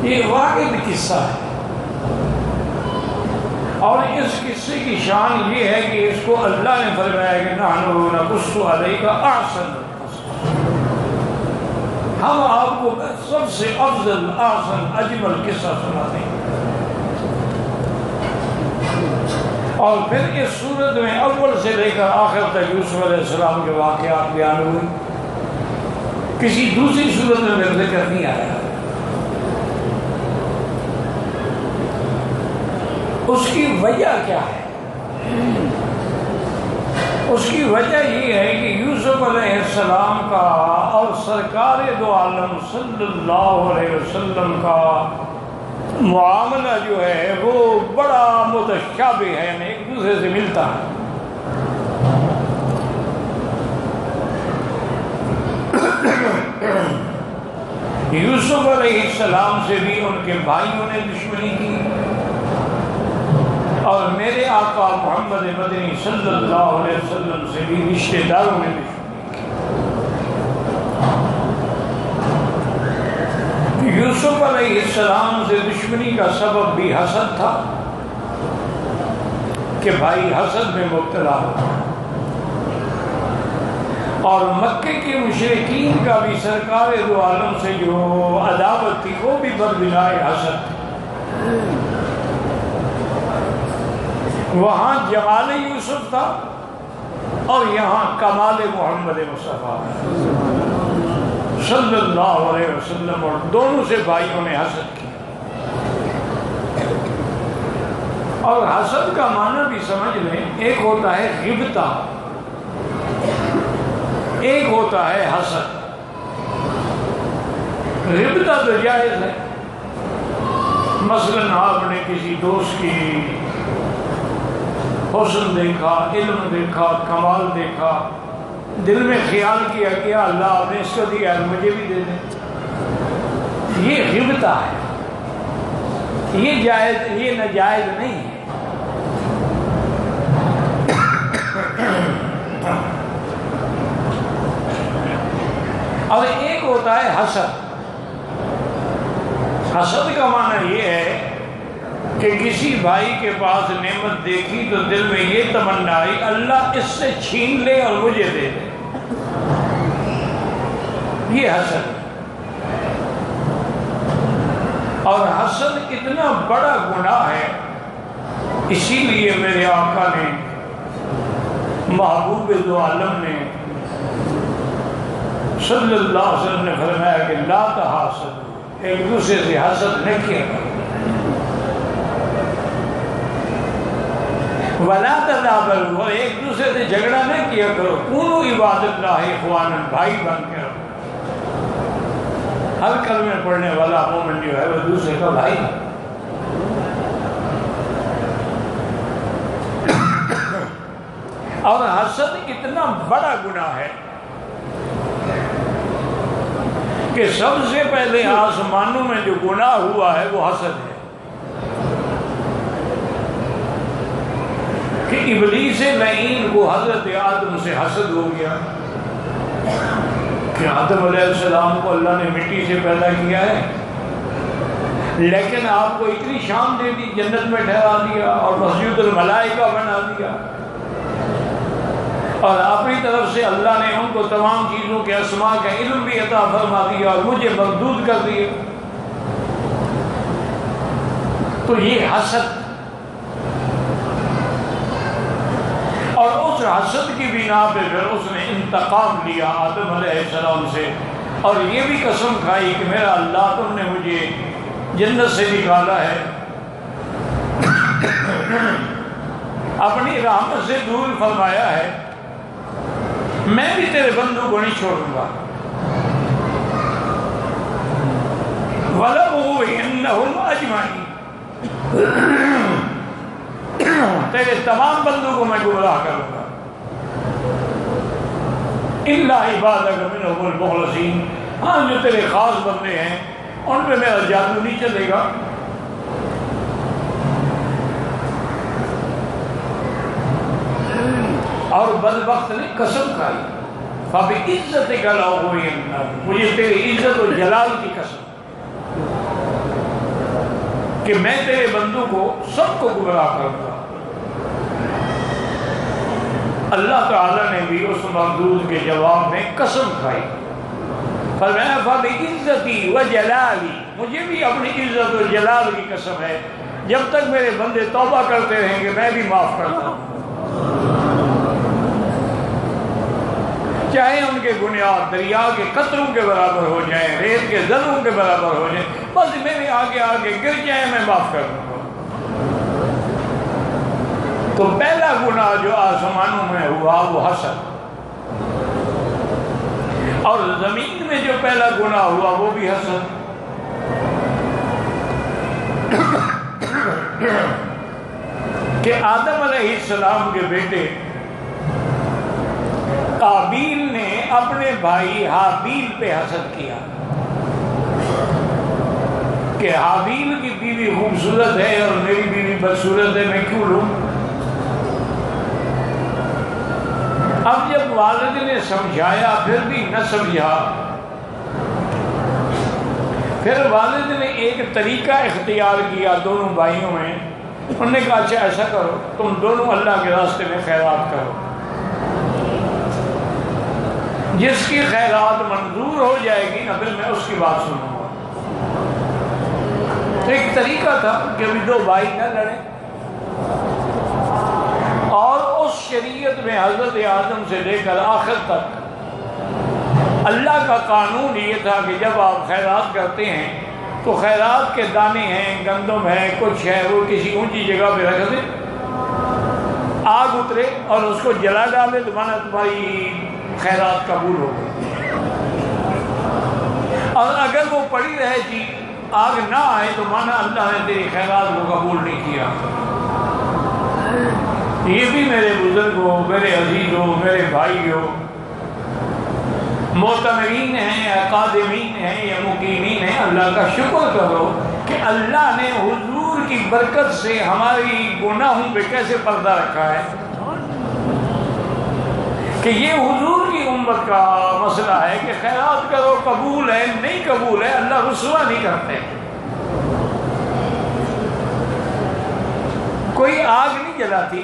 یہ واقعی قصہ ہے، اور اس قصے کی شان یہ ہے کہ اس کو اللہ نے فرمایا کہ نحن نقص علیک احسن القصص، ہم آپ کو سب سے افضل احسن اجمل قصہ سناتے ہیں۔ اور پھر اس سورت میں اول سے لے کر آخر تک یوسف علیہ السلام کے واقعات بیان ہوئے، کسی دوسری سورت میں میرا ذکر نہیں آیا۔ اس کی وجہ کیا ہے؟ اس کی وجہ یہ ہے کہ یوسف علیہ السلام کا اور سرکار دو عالم صلی اللہ علیہ وسلم کا معاملہ جو ہے وہ بڑا متشابہ ہے، یعنی ایک دوسرے سے ملتا ہے۔ یوسف علیہ السلام سے بھی ان کے بھائیوں نے دشمنی کی، اور میرے آقا محمد مدنی صلی اللہ علیہ وسلم سے بھی رشتہ داروں نے دشمنی کی۔ یوسف علیہ السلام سے دشمنی کا سبب بھی حسد تھا کہ بھائی حسد میں مبتلا ہو، اور مکے کے مشرکین کا بھی سرکار دو عالم سے جو عداوت تھی وہ بھی بربنائے حسد تھی۔ وہاں جمال یوسف تھا اور یہاں کمال محمد مصطفیٰ صلی اللہ علیہ وسلم، اور دونوں سے بھائیوں نے حسد کی۔ اور حسد کا معنی بھی سمجھ لیں، ایک ہوتا ہے غبطہ، ایک ہوتا ہے حسد۔ غبطہ تو جائز ہے، مثلا آپ نے کسی دوست کی حسن دیکھا، علم دیکھا، کمال دیکھا، دل میں خیال کیا کہ اللہ آپ نے اس کو دیا ہے مجھے بھی دے دیں، یہ غبطہ ہے، یہ جائز، یہ ناجائز نہیں ہے۔ اور ایک ہوتا ہے حسد۔ حسد کا معنی یہ ہے کہ کسی بھائی کے پاس نعمت دیکھی تو دل میں یہ تمنا آئی اللہ اس سے چھین لے اور مجھے دے دے، یہ حسد۔ اور حسد اتنا بڑا گناہ ہے، اسی لیے میرے آقا نے، محبوب دو عالم نے صلی اللہ علیہ وسلم نے فرمایا کہ لا تحاسد، ایک دوسرے سے حسد نہ کیا کرو، ولا تدابروا، اور ایک دوسرے سے جھگڑا نہ کیا کرو، کونوا عباد اللہ اخوانا، بھائی بن کے رہو۔ ہر کلمے پڑھنے والا مومن جو ہے وہ دوسرے کا بھائی ہے۔ اور حسد اتنا بڑا گناہ ہے کہ سب سے پہلے آسمانوں میں جو گناہ ہوا ہے وہ حسد ہے، کہ ابلیس لعین کو حضرت آدم سے حسد ہو گیا کہ آدم علیہ السلام کو اللہ نے مٹی سے پیدا کیا ہے، لیکن آپ کو اتنی شان دے دی، جنت میں ٹھہرا دیا اور مسجد الملائکہ بنا دیا، اور اپنی طرف سے اللہ نے ان کو تمام چیزوں کے اسماء کا علم بھی عطا فرما دیا اور مجھے مردود کر دیا۔ تو یہ حسد، اور اس حسد کی بنا پہ پھر اس نے انتقام لیا آدم علیہ السلام سے، اور یہ بھی قسم کھائی کہ میرا اللہ تم نے مجھے جنت سے نکالا ہے، اپنی رحمت سے دور فرمایا ہے، میں بھی تیرے بندوں کو نہیں چھوڑوں گا۔ وَلَأُغْوِيَنَّهُمْ أَجْمَعِينَ، تیرے تمام بندوں کو میں گمراہ کروں گا، إِلَّا عِبَادَكَ مِنْهُمُ الْمُخْلَصِينَ، ہاں جو تیرے خاص بندے ہیں ان پہ میرا جادو نہیں چلے گا۔ اور بدبخت نے قسم کھائی، فَبِعِزَّتِكَ لَأُغْوِيَنَّهُمْ، مجھے تیری عزت و جلال کی قسم، کہ میں تیرے بندوں کو سب کو گمراہ کروں گا۔ اللہ تعالیٰ نے بھی اس مردود کے جواب میں قسم کھائی، فرمایا فَبِعِزَّتِي وَجَلَالِي، مجھے بھی اپنی عزت و جلال کی قسم ہے، جب تک میرے بندے توبہ کرتے رہیں گے میں بھی معاف کرتا ہوں، چاہے ان کے گناہ دریا کے قطروں کے برابر ہو جائیں، ریت کے ذروں کے برابر ہو جائیں، بس میرے آگے آگے گر جائیں میں معاف کر دوں گا۔ تو پہلا گناہ جو آسمانوں میں ہوا وہ حسد، اور زمین میں جو پہلا گناہ ہوا وہ بھی حسد۔ کہ آدم علیہ السلام کے بیٹے قابیل نے اپنے بھائی حابیل پہ حسد کیا کہ حابیل کی بیوی خوبصورت ہے اور میری بیوی بدصورت ہے، میں کیوں لوں؟ اب جب والد نے سمجھایا پھر بھی نہ سمجھا، پھر والد نے ایک طریقہ اختیار کیا دونوں بھائیوں میں، انہوں نے کہا اچھا ایسا کرو تم دونوں اللہ کے راستے میں خیرات کرو، جس کی خیرات منظور ہو جائے گی نا پھر میں اس کی بات سنوں گا۔ ایک طریقہ تھا کہ ابھی دو بھائی نہ لڑیں، اور اس شریعت میں حضرت آدم سے لے کر آخر تک اللہ کا قانون یہ تھا کہ جب آپ خیرات کرتے ہیں تو خیرات کے دانے ہیں، گندم ہے، کچھ ہے، وہ کسی اونچی جگہ پہ رکھ دیں، آگ اترے اور اس کو جلا ڈالے تو مانا تمہاری خیرات قبول ہو گئی، اور اگر وہ پڑی رہے جی آگ نہ آئے تو مانا اللہ نے تیری خیرات کو قبول نہیں کیا۔ یہ بھی میرے بزرگوں، میرے عزیزوں، میرے بھائیوں، معتمرین ہیں یا قادمین ہیں یا مقیمین ہیں، اللہ کا شکر کرو کہ اللہ نے حضور کی برکت سے ہماری گناہوں پہ کیسے پردہ رکھا ہے، کہ یہ حضور کی امت کا مسئلہ ہے کہ خیرات کرو، قبول ہے نہیں قبول ہے اللہ رسوا نہیں کرتے۔ کوئی آگ نہیں جلاتی،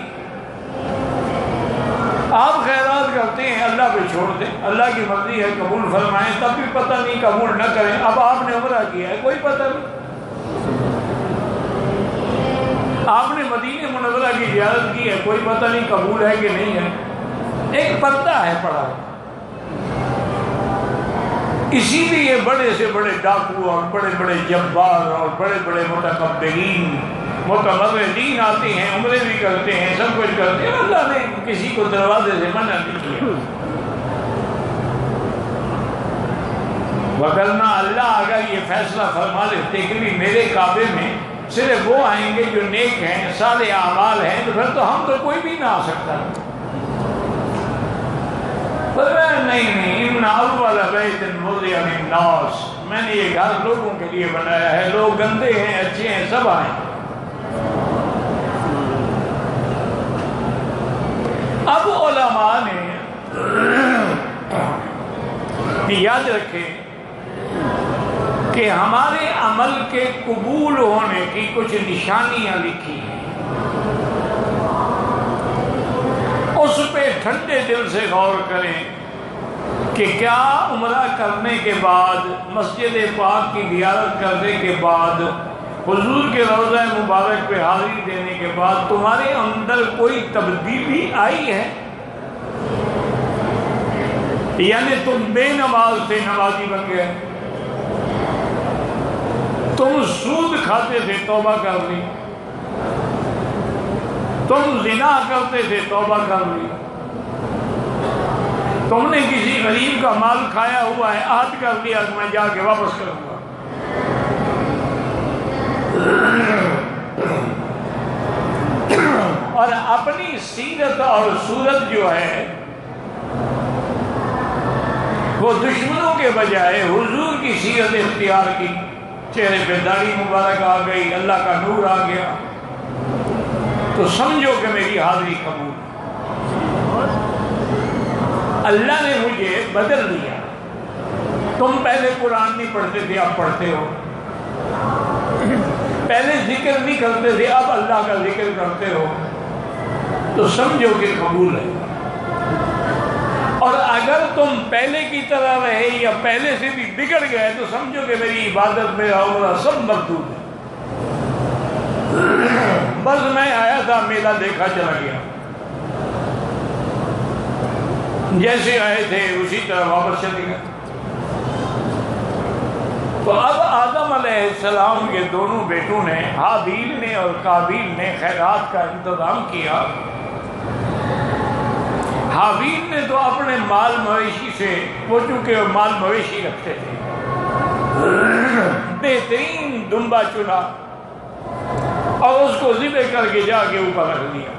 آپ خیرات کرتے ہیں اللہ پہ چھوڑ دیں، اللہ کی مرضی ہے قبول فرمائیں، تب بھی پتہ نہیں قبول نہ کریں۔ اب آپ نے عمرہ کیا ہے کوئی پتہ نہیں، آپ نے مدینہ منورہ کی زیارت کی ہے کوئی پتہ نہیں قبول ہے کہ نہیں ہے، ایک پردہ ہے پڑا ہے۔ اسی لیے بڑے سے بڑے ڈاکو اور بڑے بڑے جبار اور بڑے بڑے متکبرین متمردین آتے ہیں، عمرے بھی کرتے ہیں، سب کچھ کرتے ہیں، اللہ نے کسی کو دروازے سے منع نہیں کیا۔ وگرنہ اللہ اگر یہ فیصلہ فرما لیتے کہ میرے کعبے میں صرف وہ آئیں گے جو نیک ہیں، صالح اعمال ہیں، تو پھر تو ہم تو کوئی بھی نہ آ سکتا۔ نہیں، ان اول بیت وضع للناس، میں نے یہ گھر لوگوں کے لیے بنایا ہے، لوگ گندے ہیں اچھے ہیں سب آئیں۔ اب علماء نے یاد رکھیں کہ ہمارے عمل کے قبول ہونے کی کچھ نشانیاں لکھی ہیں، اس پہ ٹھنڈے دل سے غور کریں کہ کیا عمرہ کرنے کے بعد، مسجد پاک کی زیارت کرنے کے بعد، حضور کے روضہ مبارک پہ حاضری دینے کے بعد تمہارے اندر کوئی تبدیلی آئی ہے؟ یعنی تم بے نماز سے نمازی بن گئے، تم سود کھاتے تھے توبہ کر لی، تم زنا کرتے تھے توبہ کر لی، تم نے کسی غریب کا مال کھایا ہوا ہے، عہد کر لیا کہ میں جا کے واپس کروں گا۔ اور اپنی سیرت اور صورت جو ہے وہ دشمنوں کے بجائے حضور کی سیرت اختیار کی، چہرے پہ داڑھی مبارک آ گئی، اللہ کا نور آ گیا، تو سمجھو کہ میری حاضری قبول۔ اللہ نے مجھے بدل دیا، تم پہلے قرآن نہیں پڑھتے تھے اب پڑھتے ہو، پہلے ذکر نہیں کرتے تھے اب اللہ کا ذکر کرتے ہو تو سمجھو کہ قبول ہے، اور اگر تم پہلے کی طرح رہے یا پہلے سے بھی بگڑ گئے تو سمجھو کہ میری عبادت میں عمرہ سب مردود ہے۔ بس میں آیا تھا، میلہ دیکھا، چلا گیا، جیسے آئے تھے اسی طرح واپس چلے گئے۔ تو اب آدم علیہ السلام کے دونوں بیٹوں نے، حابیل نے اور قابیل نے، خیرات کا انتظام کیا۔ حابیل نے تو اپنے مال مویشی سے، وہ چونکہ مال مویشی رکھتے تھے، بہترین دمبا چنا اور اس کو ذبح کر کے جا کے اوپر رکھ دیا،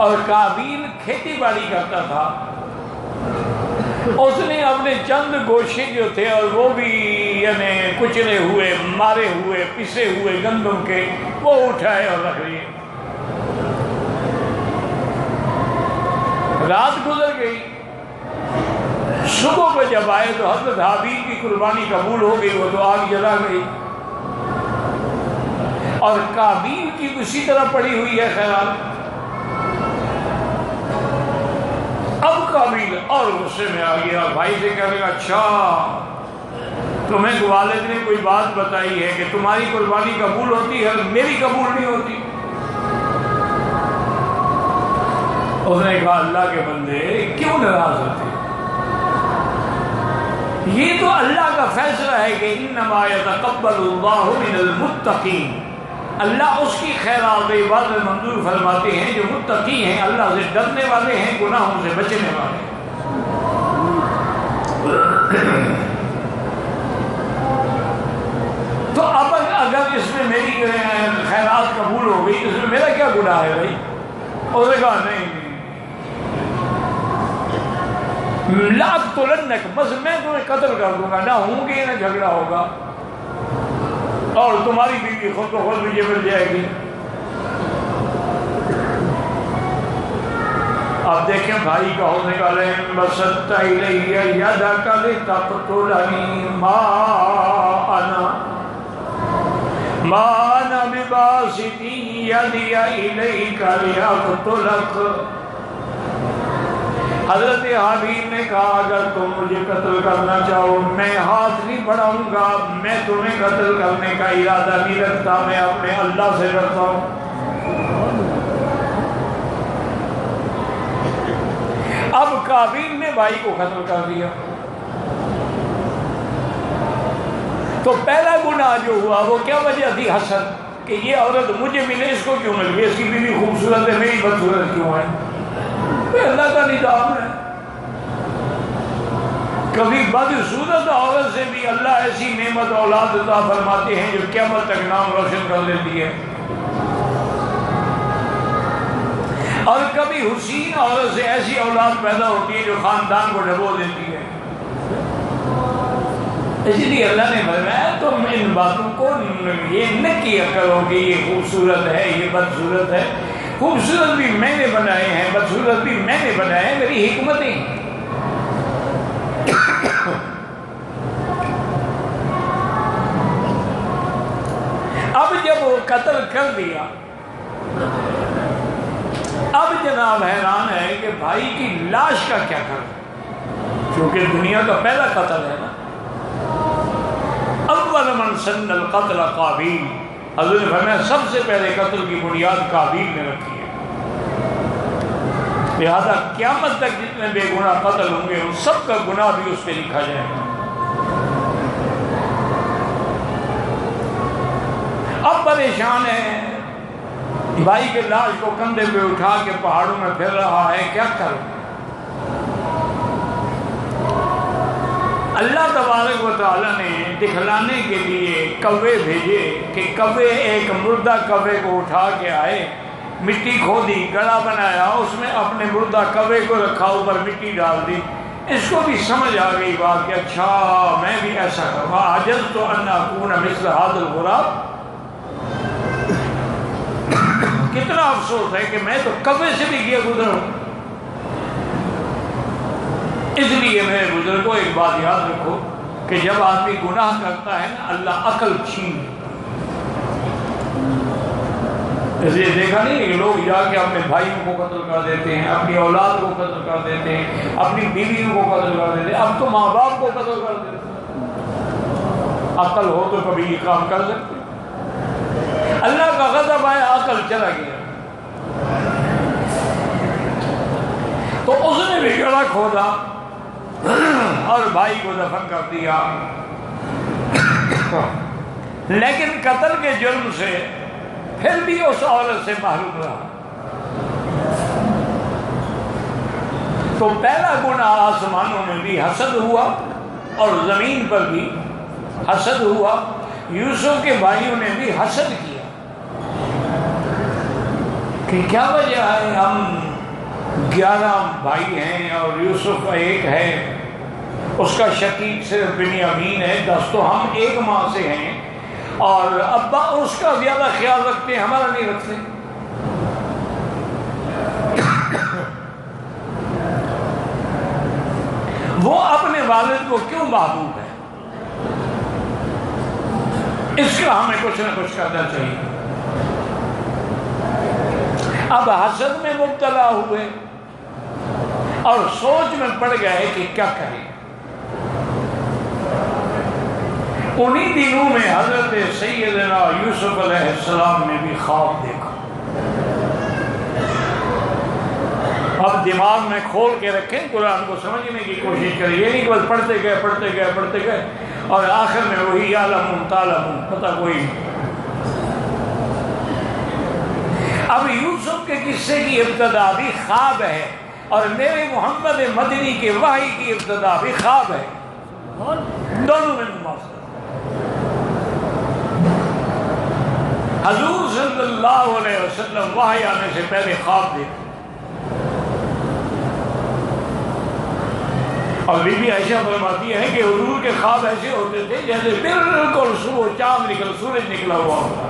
اور قابیل کھیتی باڑی کرتا تھا، اس نے اپنے چند گوشے جو تھے اور وہ بھی یعنی کچلے ہوئے، مارے ہوئے، پسے ہوئے گندم کے، وہ اٹھائے اور رکھ لیے۔ رات گزر گئی، صبح کو جب آئے تو حضرت حابیل کی قربانی قبول ہو گئی، وہ تو آگ جلا گئی، اور قابیل کی اسی طرح پڑی ہوئی ہے خیرات۔ اب قابیل اور غصے میں آ گیا، بھائی سے کہنے لگا اچھا تمہیں والد نے کوئی بات بتائی ہے کہ تمہاری قربانی قبول ہوتی ہے میری قبول نہیں ہوتی؟ اس نے کہا اللہ کے بندے کیوں ناراض ہوتے؟ یہ تو اللہ کا فیصلہ ہے کہ انما یتقبل اللہ من المتقین، اللہ اس کی خیرات عبادت منظور فرماتے ہیں جو متقی ہیں، اللہ سے ڈرنے والے ہیں، گناہوں سے بچنے والے ہیں۔ تو اب اگر اس میں میری خیرات قبول ہو گئی تو اس میں میرا کیا گناہ ہے بھائی؟ اس نے کہا نہیں لَأَقْتُلَنَّكَ، بس میں تمہیں قتل کر دوں گا، نہ ہوں گے نہ جھگڑا ہوگا، اور تمہاری بیوی خود کو خود مجھے مل جائے گی۔ اب دیکھیں بھائی کا ہونے کا لین بسطت الیہ یدک لتقتلنی ما انا بباسط یدی الیک لیقتلک۔ حضرت حابیل نے کہا اگر تم مجھے قتل کرنا چاہو میں ہاتھ نہیں بڑھاؤں گا، میں تمہیں قتل کرنے کا ارادہ نہیں رکھتا، میں اپنے اللہ سے رکھتا ہوں۔ اب قابیل نے بھائی کو قتل کر دیا، تو پہلا گناہ جو ہوا وہ کیا وجہ تھی؟ حسد، کہ یہ عورت مجھے ملے، اس کو کیوں مل گئی، اس کی بیوی خوبصورت ہے میری بدصورت کیوں ہے؟ اللہ کا نظام ہے، کبھی بدصورت عورت سے بھی اللہ ایسی نعمت اولاد عطا فرماتے ہیں جو قیامت تک نام روشن کر دیتی ہے، اور کبھی حسین عورت سے ایسی اولاد پیدا ہوتی ہے جو خاندان کو ڈبو دیتی ہے۔ اس لیے اللہ نے فرمایا تم ان باتوں کو یہ نہ کیا کرو کہ یہ خوبصورت ہے یہ بدصورت ہے، خوبصورت بھی میں نے بنائے ہیں، بدصورت بھی میں نے بنائے ہیں، میری حکمتیں ہیں۔ اب جب وہ قتل کر دیا، اب جناب حیران ہے کہ بھائی کی لاش کا کیا کریں، کیونکہ دنیا کا پہلا قتل ہے نا۔ اول من سن القتل قابیل، حضور نے فرمایا سب سے پہلے قتل کی بنیاد قابیل نے رکھی ہے، لہذا قیامت تک جتنے بے گناہ قتل ہوں گے ان سب کا گناہ بھی اس پہ لکھا جائے گا۔ اب پریشان ہے، بھائی کے لاش کو کندھے پہ اٹھا کے پہاڑوں میں پھر رہا ہے، کیا کروں؟ اللہ تبارک و تعالیٰ نے دکھلانے کے لیے کوے بھیجے کہ کوے ایک مردہ کوے کو اٹھا کے آئے، مٹی کھودی، گڑھا بنایا، اس میں اپنے مردہ کوے کو رکھا، اوپر مٹی ڈال دی۔ اس کو بھی سمجھ آ گئی بات کہ اچھا میں بھی ایسا کروں، عجزت ان اکون مثل ھذا الغراب۔ کتنا افسوس ہے کہ میں تو کوے سے بھی گیا گزر ہوں۔ اس لیے میرے بزرگوں ایک بات یاد رکھو، کہ جب آدمی گناہ کرتا ہے نا اللہ عقل چھین، اس لیے دیکھا نہیں کہ لوگ جا کے اپنے بھائیوں کو قتل کر دیتے ہیں، اپنی اولاد کو قتل کر دیتے ہیں، اپنی بیویوں کو قتل کر دیتے ہیں، اب تو ماں باپ کو قتل کر دیتے ہیں۔ عقل ہو تو کبھی یہ کام کر سکتے، اللہ کا غضب آیا عقل چلا گیا، تو اس نے بھی گڑھا کھودا اور بھائی کو دفن کر دیا، لیکن قتل کے جرم سے پھر بھی اس عورت سے محروم رہا۔ تو پہلا گناہ آسمانوں میں بھی حسد ہوا اور زمین پر بھی حسد ہوا، یوسف کے بھائیوں نے بھی حسد کیا کہ کیا وجہ ہے، ہم 11 بھائی ہیں اور یوسف ایک ہے، اس کا شقیق صرف بنیامین ہے، 10 تو ہم ایک ماں سے ہیں، اور ابا اس کا زیادہ خیال رکھتے ہیں، ہمارا نہیں رکھتے۔ وہ اپنے والد کو کیوں محبوب ہے، اس کا ہمیں کچھ نہ کچھ کرنا چاہیے۔ اب حسد میں مبتلا ہوئے اور سوچ میں پڑ گئے کہ کیا کریں۔ انہی دنوں میں حضرت سیدنا یوسف علیہ السلام نے بھی خواب دیکھا۔ اب دماغ میں کھول کے رکھیں، قرآن کو سمجھنے کی کوشش کریں، یہ نہیں کہ بس پڑھتے گئے اور آخر میں وہی یعلم تعلم، پتہ کوئی نہیں۔ اب یوسف کے قصے کی ابتدا بھی خواب ہے، اور میرے محمد مدنی کے وحی کی ابتدا بھی خواب ہے، دونوں میں مماثلت۔ حضور صلی اللہ علیہ وسلم وحی آنے سے پہلے خواب دیکھتے، اور بی بی عائشہ فرماتی ہے کہ حضور کے خواب ایسے ہوتے تھے جیسے بالکل سورج نکلا ہوا ہوتا،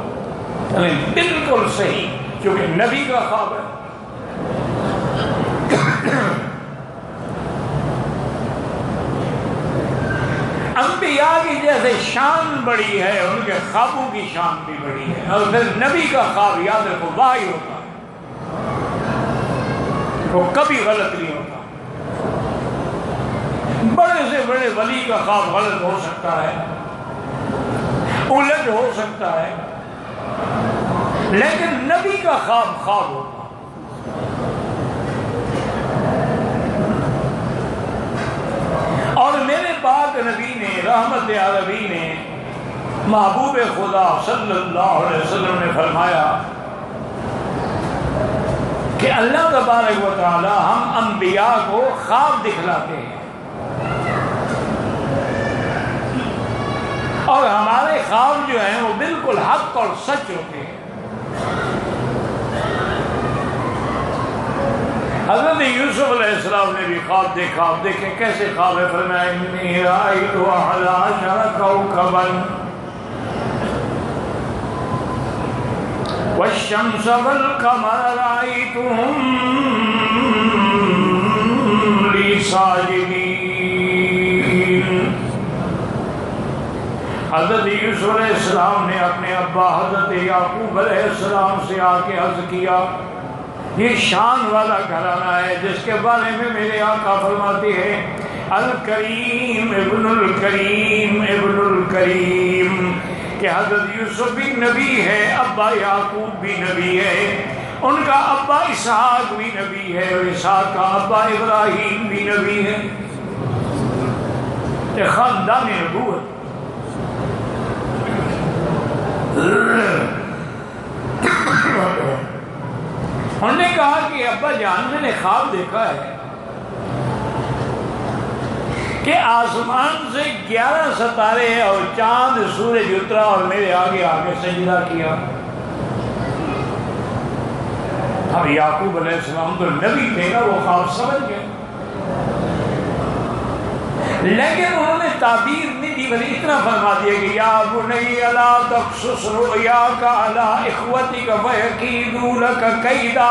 بالکل صحیح، کیونکہ نبی کا خواب ہے۔ انبیاء کی جیسے شان بڑی ہے، ان کے خوابوں کی شان بھی بڑی ہے، اور پھر نبی کا خواب یاد رکھو وحی ہوتا ہے، وہ کبھی غلط نہیں ہوتا۔ بڑے سے بڑے ولی کا خواب غلط ہو سکتا ہے، الٹ ہو سکتا ہے، لیکن نبی کا خواب خواب ہوتا۔ اور میرے پاک نبی نے، رحمت عالمین نے، محبوب خدا صلی اللہ علیہ وسلم نے فرمایا کہ اللہ تبارک و تعالی ہم انبیاء کو خواب دکھلاتے ہیں، اور ہمارے خواب جو ہیں وہ بالکل حق اور سچ ہوتے ہیں۔ حضرت یوسف علیہ السلام نے بھی خواب دیکھا، آپ دیکھیں کیسے خواب ہے، فرمایا انی رأیت 11 کوكبا والشمس والقمر رأيتهم لي ساجدين۔ حضرت یوسف علیہ السلام نے اپنے ابا حضرت یعقوب علیہ السلام سے آ کے عرض کیا، یہ شان والا گھرانہ ہے جس کے بارے میں میرے آقا فرماتے ہیں الکریم ابن الکریم ابن الکریم، کہ حضرت یوسف بھی نبی ہے، ابا یعقوب بھی نبی ہے، ان کا ابا اسحاق بھی نبی ہے، اور اسحاق کا ابا ابراہیم بھی نبی ہے، یہ خاندان نبوت۔ انہوں نے کہا کہ ابا جان میں نے خواب دیکھا ہے کہ آسمان سے 11 ستارے اور چاند سورج اترا اور میرے آگے آگے سجدہ کیا۔ اب یعقوب علیہ السلام تو نبی تھے نا، وہ خواب سمجھ گئے، لیکن انہوں نے تعبیر نہیں دی، بلکہ اتنا فرما دیا کہ یا بنی لا تقصص رؤیاک علی اخوتک فیکیدوا لک کیدا،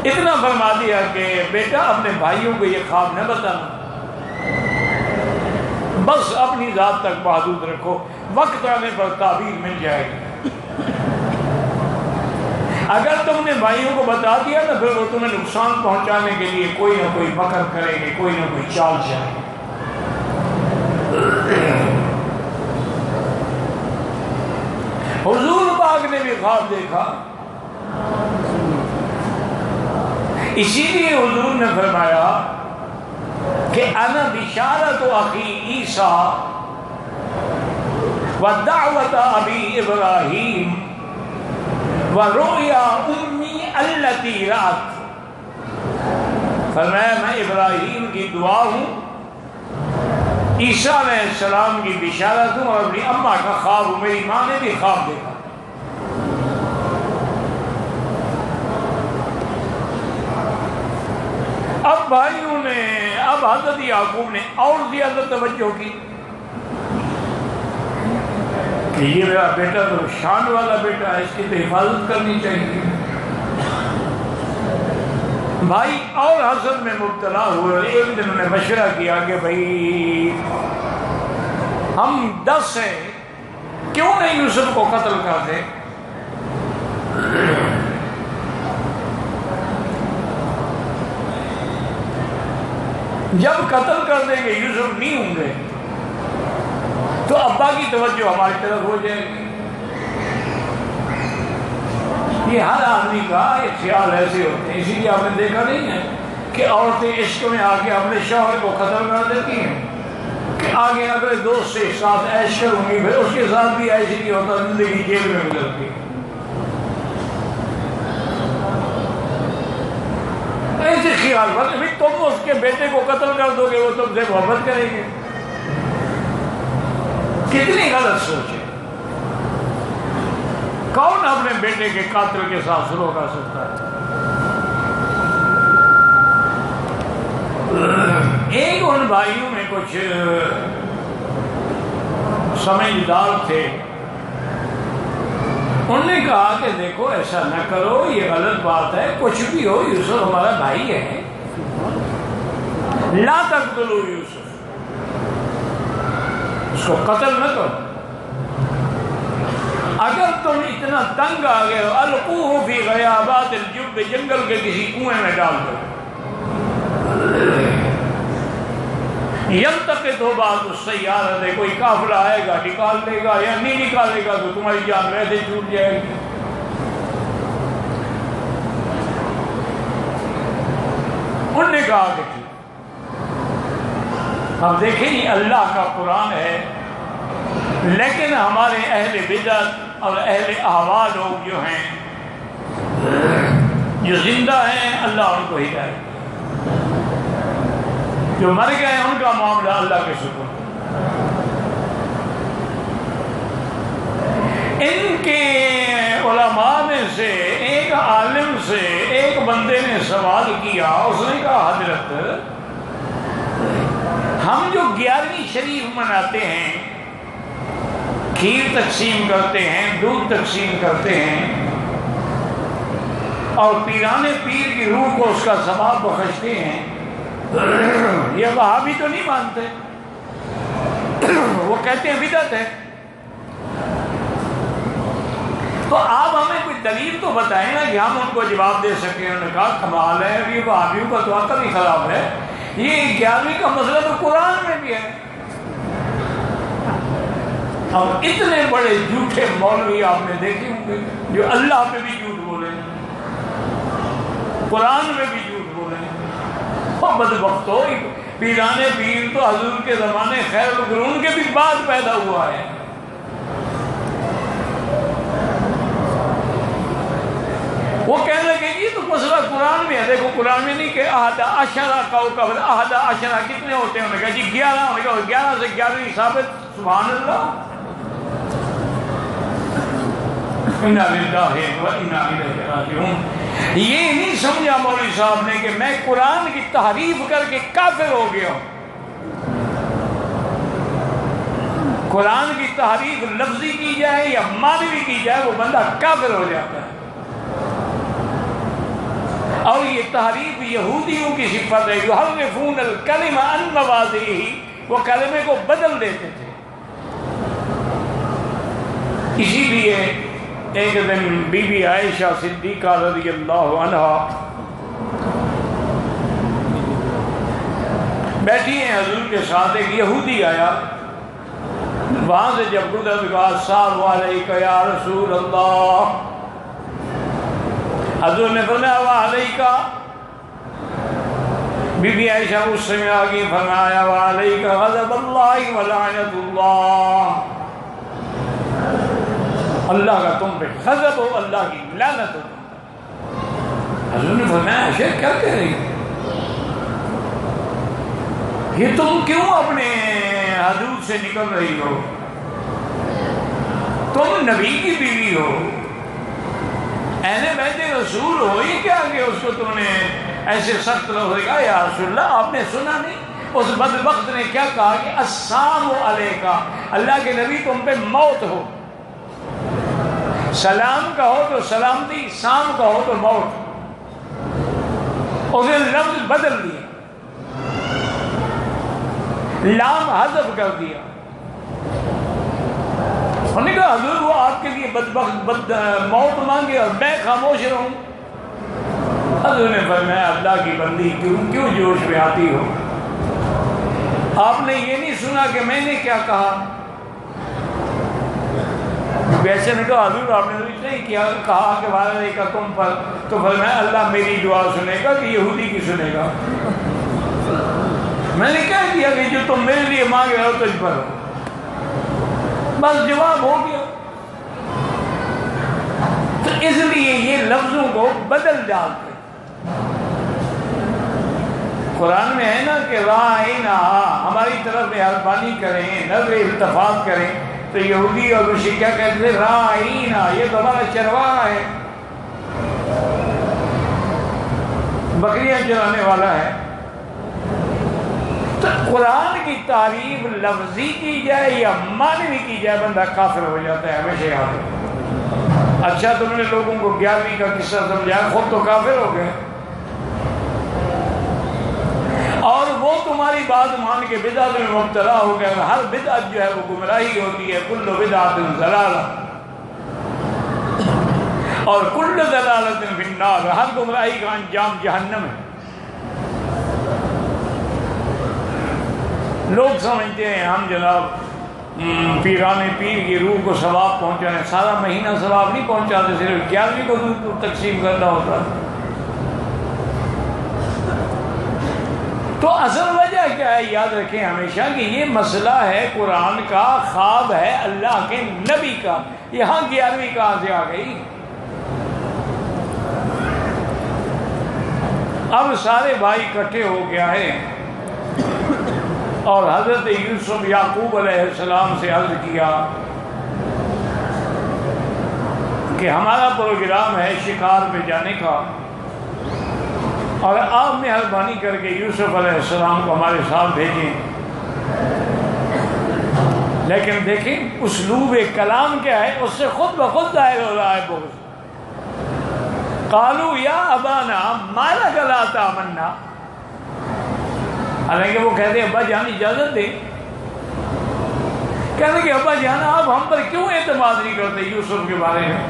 اتنا فرما دیا کہ بیٹا اپنے بھائیوں کو یہ خواب نہ بتانا، بس اپنی ذات تک محدود رکھو، وقت آنے پر تعبیر مل جائے گی۔ اگر تم نے بھائیوں کو بتا دیا نا، پھر وہ تمہیں نقصان پہنچانے کے لیے کوئی نہ کوئی مکر کریں گے، کوئی نہ کوئی چال چلیں گے۔ حضور پاک نے بھی خواب دیکھا، اسی لیے حضور نے فرمایا کہ انا بشارت اخی عیسیٰ ودعوت ابی ابراہیم ورؤیا امی التی رات، فرمایا میں ابراہیم کی دعا ہوں، عیسیٰ علیہ السلام کی بشارت ہوں، اور اپنی اماں کا خواب ہوں، میری ماں نے بھی خواب دیکھا۔ اب بھائیوں نے، اب حضرت یعقوب نے اور زیادہ توجہ کی کہ یہ میرا بیٹا تو شان والا بیٹا ہے، اس کی تو حفاظت کرنی چاہیے۔ بھائی اور حسد میں مبتلا ہوئے، ایک دن انہوں نے مشورہ کیا کہ بھائی ہم 10 ہیں، کیوں نہیں یوسف کو قتل کر دیں؟ جب قتل کر دیں گے یوسف نہیں ہوں گے تو ابا کی توجہ ہماری طرف ہو جائے گی۔ یہ ہر آدمی کا ایک خیال ایسے ہوتے ہیں، اسی لیے آپ نے دیکھا نہیں ہے کہ عورتیں عشق میں آ کے اپنے شوہر کو قتل کر دیتی ہیں کہ آگے اگلے دوست سے ساتھ عیش کروں گی، پھر اس کے ساتھ بھی عیش نہیں ہوتا، زندگی جیل میں گزرتی۔ ایسے خیال بھائی تم اس کے بیٹے کو قتل کر دو گے، وہ تم سے محبت کریں گے، کتنی غلط سوچ ہے۔ کون اپنے بیٹے کے قاتل کے ساتھ سلوک کر سکتا ہے؟ ایک ان بھائیوں میں کچھ سمجھدار تھے، انہوں نے کہا کہ دیکھو ایسا نہ کرو، یہ غلط بات ہے، کچھ بھی ہو یوسف ہمارا بھائی ہے، لا تقتلوا یوسف، اس کو قتل نہ کرو، اگر تم اتنا تنگ آ گئے ہو القوہ فی غیابات الجب، جنگل کے کسی کنویں میں ڈال دو، یلتقط ہو بعض السیارۃ، کوئی قافلہ آئے گا نکال لے گا، یا نہیں نکالے گا تو تمہاری جان ویسے چھوٹ جائے گی۔ انہوں نے کہا کہ ہم دیکھیں یہ اللہ کا قرآن ہے، لیکن ہمارے اہل بدعت اور اہل احوا لوگ جو ہیں، جو زندہ ہیں، اللہ ان کو ہدایت، جو مر گئے ان کا معاملہ اللہ کے شکر۔ ان کے علماء میں سے ایک عالم سے ایک بندے نے سوال کیا، اس نے کہا حضرت ہم جو 11ویں شریف مناتے ہیں، کھیر تقسیم کرتے ہیں، دودھ تقسیم کرتے ہیں، اور پیرانے پیر کی روح کو اس کا ثواب بخشتے ہیں، یہ وہابی تو نہیں مانتے، وہ کہتے ہیں بدعت ہے، تو آپ ہمیں کوئی دلیل تو بتائیں نا کہ ہم ان کو جواب دے سکیں۔ انہوں نے کہا کمال ہے، یہ وہابیوں کا تو عقل ہی خراب ہے، یہ 11ویں کا مسئلہ تو قرآن میں بھی ہے۔ اب اتنے بڑے جھوٹے مولوی آپ نے دیکھے ہوں گے جو اللہ پہ بھی جھوٹ بولے، قرآن میں بھی جھوٹ بولے، اور بدبختو پیرانے پیر تو حضور کے زمانے خیر القرون کے بھی بعد پیدا ہوا ہے۔ وہ کہنے لگے یہ تو مسئلہ قرآن میں ہے، دیکھو قرآن میں نہیں کہ احد عشرہ کوکب، احد عشرہ کتنے ہوتے ہیں؟ انہوں نے کہا جی 11، انہوں نے کہا 11 سے 11ویں ثابت، سبحان اللہ، انا للہ و انا الیہ راجعون۔ یہ نہیں سمجھا مولوی صاحب نے کہ میں قرآن کی تحریف کر کے کافر ہو گیا ہوں۔ قرآن کی تحریف لفظی کی جائے یا معنوی کی جائے، وہ بندہ کافر ہو جاتا ہے۔ اور یہ تحریف یہودیوں کی صفت ہے، یحرفون الکلم عن مواضعہ، وہ کلمے کو بدل دیتے تھے. اسی لیے ایک دن بی بی عائشہ صدیقہ رضی اللہ عنہا بیٹھی ہیں حضور کے ساتھ، ایک یہودی آیا، وہاں سے جب گزر گیا السلام علیکم یا رسول اللہ، حضور نے فرمایا وعلیکم. بی بی عائشہ اس سے آگے فرمایا وعلیکم غضب اللہ ولعنت اللہ، اللہ کا تم پہ غضب ہو، اللہ کی لعنت ہو. حضور نے فرمایا عائشہ کیا کہہ رہی ہو؟ یہ تم کیوں اپنے حدود سے نکل رہی ہو؟ تم نبی کی بیوی ہو، اہل بیت رسول ہو، یہ کیا کہ اس کو تم نے ایسے سخت لفظ کہا؟ یا رسول اللہ آپ نے سنا نہیں اس بدبخت نے کیا کہا کہ السلام علیکہ، اللہ کے نبی تم پہ موت ہو. سلام کہو تو سلامتی، سام کہو تو موت. اس نے لفظ بدل دیا، لام حذف کر دیا. انہوں نے کہا حضور وہ آپ کے لیے بدبخت موت مانگے اور میں خاموش رہوں. حضور نے فرمایا اللہ کی بندی کیوں جوش میں آتی ہو؟ آپ نے یہ نہیں سنا کہ میں نے کیا کہا؟ ویسے نے کہا حضور آپ نے نہیں کیا کہا کہ والدے کا تم پر، تو فرمایا اللہ میری دعا سنے گا کہ یہودی کی سنے گا؟ میں نے کہہ دیا کہ جو تم میرے لیے مانگ رہے ہو تجھ پر ہو، بس جواب ہو گیا. تو اس لیے یہ لفظوں کو بدل ڈالتے. قرآن میں ہے نا کہ راعینا، ہماری طرف مہربانی کریں، نظر التفات کریں. تو یہودی اور روشی کیا کہتے تھے؟ راعینا، یہ تو ہمارا چرواہا ہے، بکریاں چرانے والا ہے. تو قرآن کی تعریف لفظی کی جائے یا معنوی کی جائے بندہ کافر ہو جاتا ہے. ہمیشہ یاد رکھو. اچھا تم نے لوگوں کو 11ویں کا قصہ سمجھایا، خود تو کافر ہو گئے، اور وہ تمہاری بات مان کے بدعت میں مبتلا ہو گئے. ہر بدعت جو ہے وہ گمراہی ہوتی ہے. کل بدعت ضلالہ اور کل ضلالۃ فی النار، ہر گمراہی کا انجام جہنم ہے. لوگ سمجھتے ہیں ہم جناب پیران پیر کی روح کو ثواب پہنچانے، سارا مہینہ ثواب نہیں پہنچاتے، صرف 11ویں کو تقسیم کرنا ہوتا ہے. تو اصل وجہ کیا ہے؟ یاد رکھیں ہمیشہ کہ یہ مسئلہ ہے قرآن کا، خواب ہے اللہ کے نبی کا. یہاں 11ویں کہاں سے آ گئی؟ اب سارے بھائی اکٹھے ہو گیا ہے اور حضرت یوسف یعقوب علیہ السلام سے عرض کیا کہ ہمارا پروگرام ہے شکار پہ جانے کا، اور آپ مہربانی کر کے یوسف علیہ السلام کو ہمارے ساتھ بھیجیں. لیکن دیکھیں اسلوب کلام کیا ہے، اس سے خود بخود ظاہر ہو رہا ہے بغض. قالوا یا ابانا ما لک لا تآمنا، حالانکہ وہ کہتے ہیں ابا جان اجازت دے. کہتے کہ ابا جان آپ ہم پر کیوں اعتماد نہیں کرتے یوسف کے بارے میں؟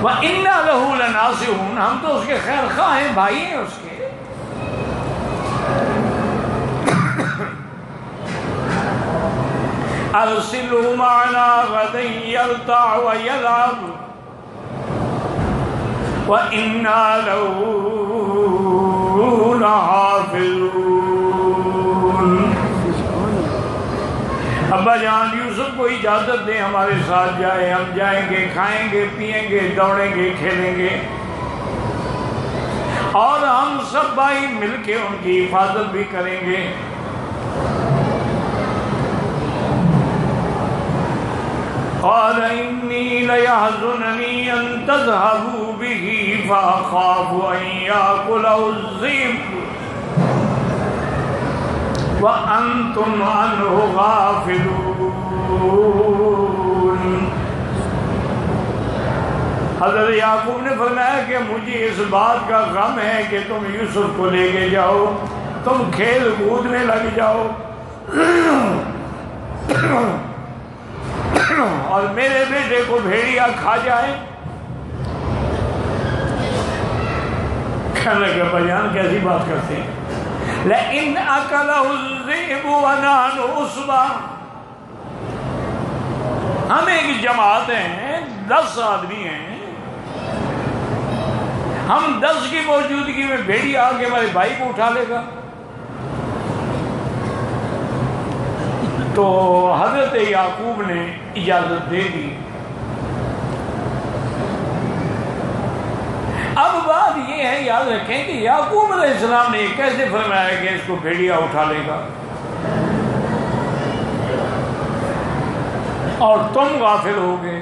وَإِنَّا لَهُ لَنَاصِحُونَ، ہم تو اس کے خیر خواہ ہیں، بھائی ہیں اس کے. أَرْسِلْهُ مَعَنَا غَدًا يَرْتَعْ وَيَلْعَبْ وَإِنَّا لَهُ لَحَافِظُونَ. ابا جان یوسف کو اجازت دیں ہمارے ساتھ جائے، ہم جائیں گے، کھائیں گے، پیئیں گے، دوڑیں گے، کھیلیں گے، اور ہم سب بھائی مل کے ان کی حفاظت بھی کریں گے. قال إني ليحزنني أن تذهبوا به فأخاف أن يأكله الذئب وَأَنْتُمْ عَنْهُ غَافِلُونَ. حضرت یعقوب نے فرمایا کہ مجھے اس بات کا غم ہے کہ تم یوسف کو لے کے جاؤ تم کھیل کود میں لگ جاؤ اور میرے بیٹے کو بھیڑیا کھا جائے. کہنے لگے بھائیان کیسی بات کرتے ہیں. لئن اکلہ الذئب ونحن عصبہ، ہم ایک جماعت ہیں، 10 آدمی ہیں، ہم 10 کی موجودگی میں بھیڑیا آ کے ہمارے بھائی کو اٹھا لے گا. تو حضرت یعقوب نے اجازت دے دی. اب بات یہ ہے، یاد رکھیں کہ یعقوب علیہ السلام نے کیسے فرمایا کہ اس کو بھیڑیا اٹھا لے گا اور تم غافل ہو گئے.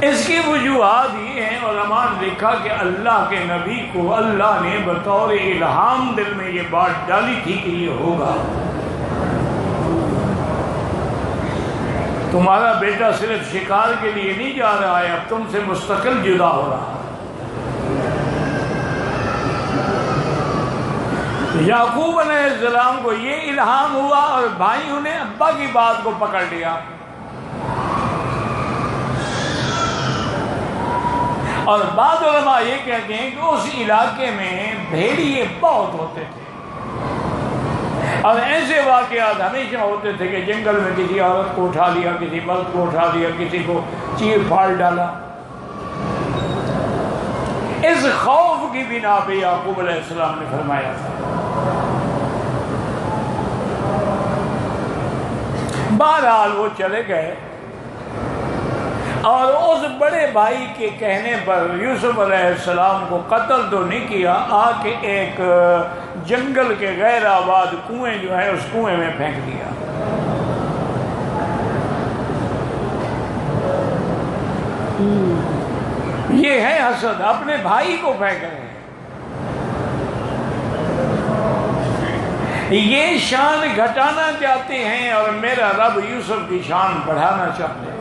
اس کی وجوہات یہ ہیں، علماء نے لکھا کہ اللہ کے نبی کو اللہ نے بطور الہام دل میں یہ بات ڈالی تھی کہ یہ ہوگا. تمہارا بیٹا صرف شکار کے لیے نہیں جا رہا ہے، اب تم سے مستقل جدا ہو رہا ہے. یعقوب علیہ السلام کو یہ الہام ہوا اور بھائیوں نے ابا کی بات کو پکڑ لیا. اور بعض علماء یہ کہتے ہیں کہ اس علاقے میں بھیڑیے بہت ہوتے تھے اور ایسے واقعات ہمیشہ ہوتے تھے کہ جنگل میں کسی عورت کو اٹھا لیا، کسی مرد کو اٹھا لیا، کسی کو چیر پھاڑ ڈالا. اس خوف کی بنا پہ یعقوب علیہ السلام نے فرمایا تھا. بہرحال وہ چلے گئے اور اس بڑے بھائی کے کہنے پر یوسف علیہ السلام کو قتل تو نہیں کیا، آ کے ایک جنگل کے غیر آباد کنویں جو ہے اس کنویں میں پھینک دیا. یہ ہے حسد، اپنے بھائی کو پھینک رہے ہیں. یہ شان گھٹانا چاہتے ہیں اور میرا رب یوسف کی شان بڑھانا چاہتے ہیں.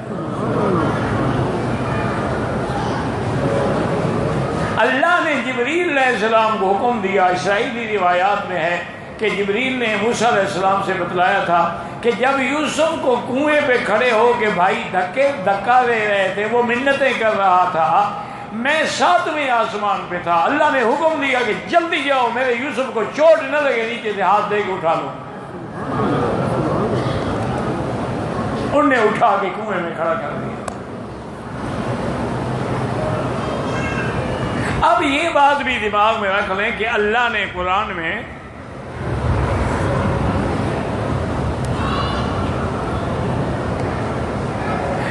اللہ نے جبریل علیہ السلام کو حکم دیا. اسرائیلی روایات میں ہے کہ جبریل نے موسیٰ علیہ السلام سے بتلایا تھا کہ جب یوسف کو کنویں پہ کھڑے ہو کے بھائی دھکا دے رہے تھے، وہ منتیں کر رہا تھا، میں 7ویں آسمان پہ تھا. اللہ نے حکم دیا کہ جلدی جاؤ، میرے یوسف کو چوٹ نہ لگے، نیچے سے ہاتھ دے کے اٹھا لو. انہوں نے اٹھا کے کنویں میں کھڑا کر دیا. اب یہ بات بھی دماغ میں رکھ لیں کہ اللہ نے قرآن میں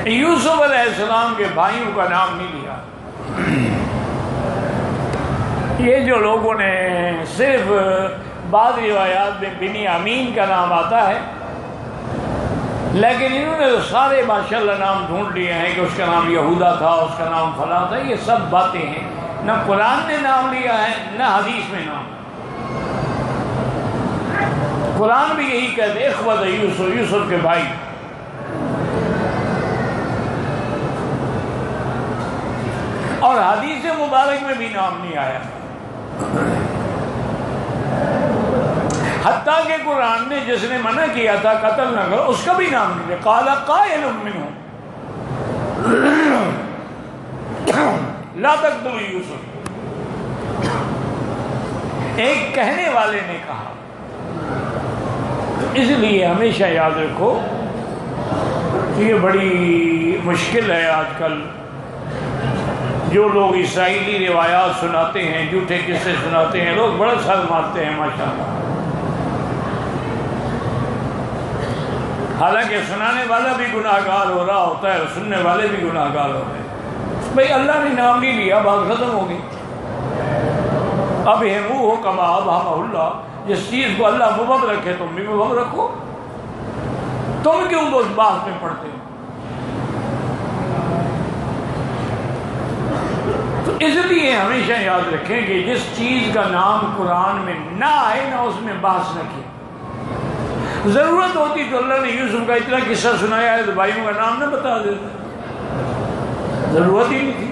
یوسف علیہ السلام کے بھائیوں کا نام نہیں لیا. یہ جو لوگوں نے صرف بعض روایات میں بنیامین کا نام آتا ہے، لیکن انہوں نے سارے ماشاءاللہ نام ڈھونڈ لیے ہیں کہ اس کا نام یہودا تھا، اس کا نام فلاں تھا. یہ سب باتیں ہیں، نہ قرآن نے نام لیا ہے نہ حدیث میں نام. قرآن بھی یہی کہتے ہیں اخوۃ یوسف، یوسف کے بھائی. اور حدیث مبارک میں بھی نام نہیں آیا. حتیٰ کہ قرآن نے جس نے منع کیا تھا قتل نہ کرو، اس کا بھی نام نہیں لیا. قال قائل منهم لا تقتلوا یوسف. ایک کہنے والے نے کہا. اس لیے ہمیشہ یاد رکھو کہ یہ بڑی مشکل ہے آج کل. جو لوگ اسرائیلی روایات سناتے ہیں، جھوٹے قصے سناتے ہیں، لوگ بڑا سر مارتے ہیں ماشاءاللہ. حالانکہ سنانے والا بھی گناہ گار ہو رہا ہوتا ہے اور سننے والے بھی گناہ گار ہو رہے ہیں. بھئی اللہ نے نام نہیں لیا، بات ختم ہو گئی. اب ہمو کما ابہمہ اللہ، جس چیز کو اللہ مبہم رکھے تم بھی مبہم رکھو. تم کیوں اس بات میں پڑھتے ہو؟ تو اس لیے ہمیشہ یاد رکھیں کہ جس چیز کا نام قرآن میں نہ آئے نہ اس میں بحث نہ کی. ضرورت ہوتی تو اللہ نے یوسف کا اتنا قصہ سنایا ہے تو بھائیوں کا نام نہ بتا دیتا، ضرورت ہی نہیں تھی.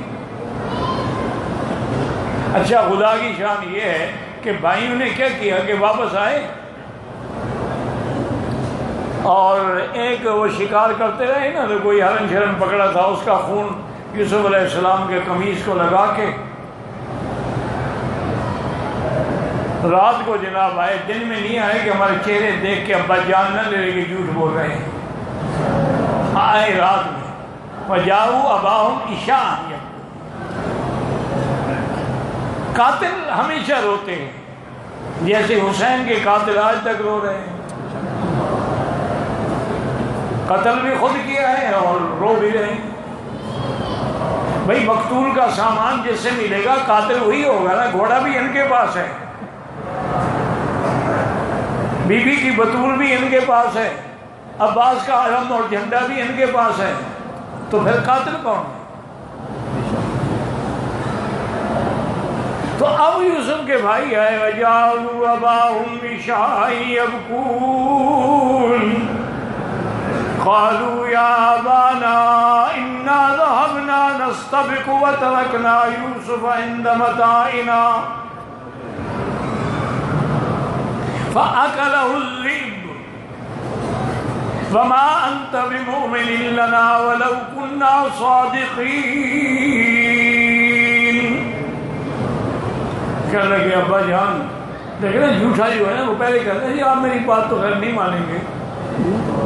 اچھا خدا کی شان یہ ہے کہ بھائیوں نے کیا کیا کہ واپس آئے اور ایک وہ شکار کرتے رہے نا، تو کوئی ہرن شرن پکڑا تھا، اس کا خون یوسف علیہ السلام کے قمیص کو لگا کے رات کو جناب آئے، دن میں نہیں آئے کہ ہمارے چہرے دیکھ کے ابا جان نہ لے کہ جھوٹ بول رہے ہیں، آئے رات میں وجاؤ اباہم عشاء۔ قاتل ہمیشہ روتے ہیں، جیسے حسین کے قاتل آج تک رو رہے ہیں، قتل بھی خود کیا ہے اور رو بھی رہے ہیں۔ بھئی مقتول کا سامان جس سے ملے گا قاتل وہی ہوگا نا، گھوڑا بھی ان کے پاس ہے، بی بی کی بطول بھی ان کے پاس ہے، عباس کا علم اور جھنڈا بھی ان کے پاس ہے، تو پھر قاتل کون ہے؟ تو اب یوسف کے بھائی آئے وَجَعَلُوا أَبَاهُمْ عِشَاءً يَبْكُونَ قَالُوا يَا أَبَانَا إِنَّا ذَهَبْنَا نَسْتَبِقُ وَتَرَكْنَا يُوسُفَ عِندَ مَتَاعِنَا فَأَكَلَهُ الذِّئْبُ وَمَا أَنْتَ بِمُؤْمِنٍ لَنَا وَلَوْ كُنَّا صَادِقِينَ۔ کہنے لگے ابا جان دیکھیں نا، جھوٹا جو ہے نا وہ پہلے کہتے ہیں جی آپ میری بات تو خیر نہیں مانیں گے،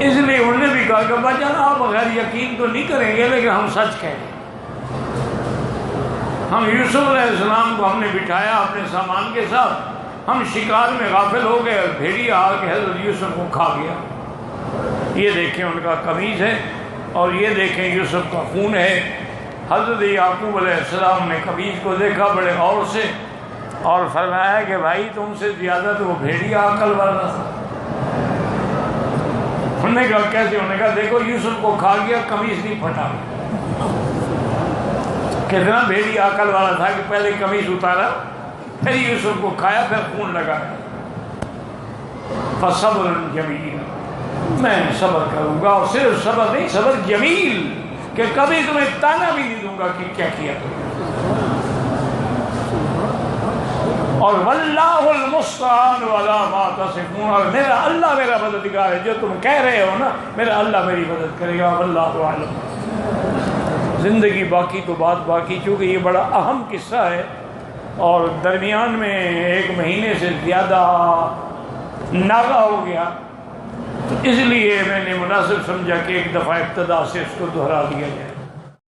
اس لیے انہوں نے بھی کہا کہ ابا جان آپ غیر یقین تو نہیں کریں گے لیکن ہم سچ کہیں گے۔ ہم یوسف علیہ السلام کو ہم نے بٹھایا اپنے سامان کے ساتھ، ہم شکار میں غافل ہو گئے اور بھیڑیا آ کے حضرت یوسف کو کھا گیا۔ یہ دیکھیں ان کا قمیص ہے اور یہ دیکھیں یوسف کا خون ہے۔ حضرت یعقوب علیہ السلام نے قمیص کو دیکھا بڑے غور سے اور فرمایا کہ بھائی تم سے زیادہ تو وہ بھیڑیا عقل والا تھا۔ انہوں نے کہا کیسے؟ انہوں نے کہا دیکھو یوسف کو کھا گیا، قمیص نہیں پھٹا، کتنا بھیڑیا عقل والا تھا کہ پہلے قمیص اتارا پھر یوسف کو کھایا پھر خون لگایا۔ فصبر جمیل، میں صبر کروں گا، اور صرف صبر نہیں، صبر جمیل، کہ کبھی تمہیں تانا بھی نہیں دوں گا کہ کیا کیا تم۔ اور واللہ المستعان علی ما تصفون، اور میرا اللہ میرا مددگار ہے، جو تم کہہ رہے ہو نا میرا اللہ میری مدد کرے گا، واللہ اعلم۔ زندگی باقی تو بات باقی، چونکہ یہ بڑا اہم قصہ ہے اور درمیان میں 1 مہینے سے زیادہ ناغہ ہو گیا، تو اس لیے میں نے مناسب سمجھا کہ ایک دفعہ ابتدا سے اس کو دہرا دیا جائے۔